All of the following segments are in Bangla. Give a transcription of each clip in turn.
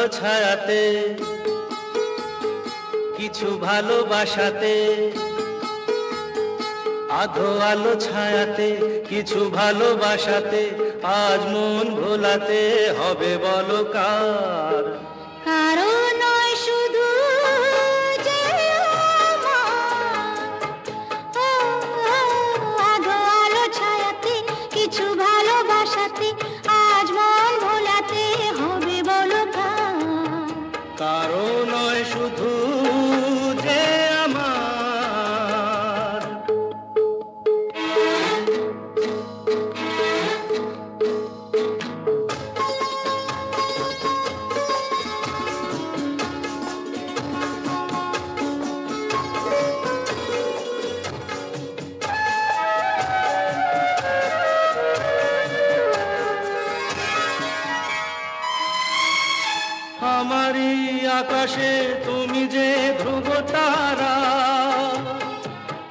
আলো ছায়াতে কিছু ভালোবাসাতে, আধো আলো ছায়াতে কিছু ভালোবাসাতে, আজ মন ভোলাতে হবে বলো কার? কারো নয় শুধু যে আধো আলো ছায়াতে কিছু ভালোবাসাতে, আজ মন ভোলাতে হবে বলো কার? কারো নয় শুধু যে আমার। আমারই আকাশে তুমি যে ধ্রুব তারা,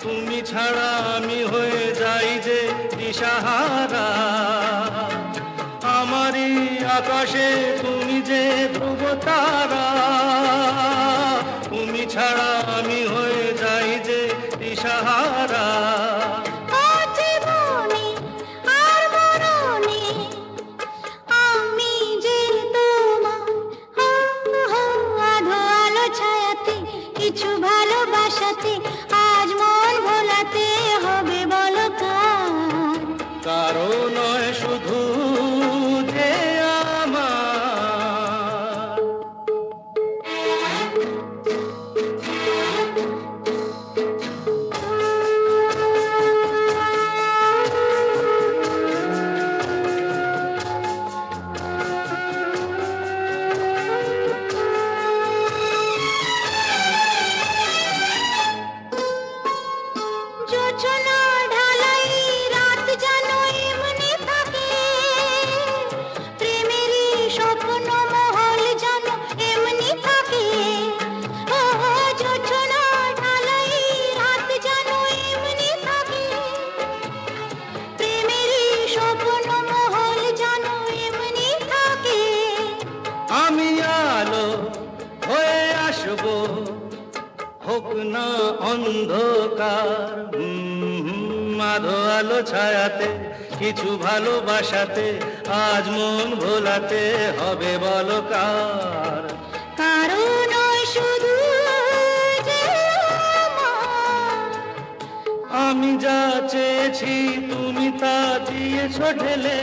তুমি ছাড়া আমি হয়ে যাই যে দিশাহারা। আমারই আকাশে তুমি যে ধ্রুব তারা, তুমি ছাড়া আমি হয়ে যাই যে দিশাহারা। কিছু ভালোবাসাতে আজ মন ভোলাতে হবে বলো কার? কারো নয় শুধু যে আমার। জোছনা ঢালাই রাত যেন এমনি থাকে, প্রেমেরই স্বপ্ন মহল যেন এমনি থাকে। ও জোছনা ঢালাই রাত যেন এমনি থাকে, প্রেমেরই স্বপ্ন মহল যেন এমনি থাকে। আমি আলো হয়ে আসবো, হোক না অন্ধকার। আধো আলো ছায়াতে কিছু ভালোবাসাতে, আজ মন ভোলাতে হবে বলো কার? কারো নয় শুধু যে আমার। আমি যা চেয়েছি তুমি তা দিয়েছো ঢেলে,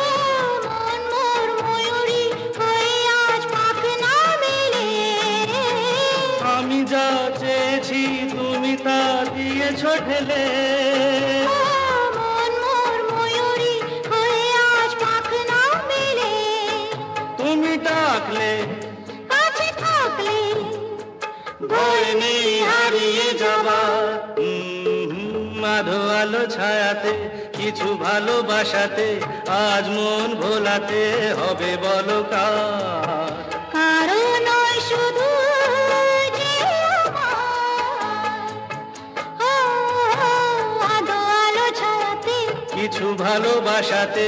মন মোর ময়ূরী হয়ে আজ পাখ না মেলে। আমি যা চেয়েছি তুমি তা দিয়েছো ঢেলে। মন মোর ময়ূরী হয়ে আজ পাখ না মেলে। তুমি ডাকলে কাছে থাকলে ভয় নেই হারিয়ে যাবার। আধো আলো ছায়াতে কিছু ভালোবাসাতে, আজ মন ভোলাতে হবে বলো কার? কারো নয় শুধু যে আমার। আধো আলো ছায়াতে কিছু ভালোবাসাতে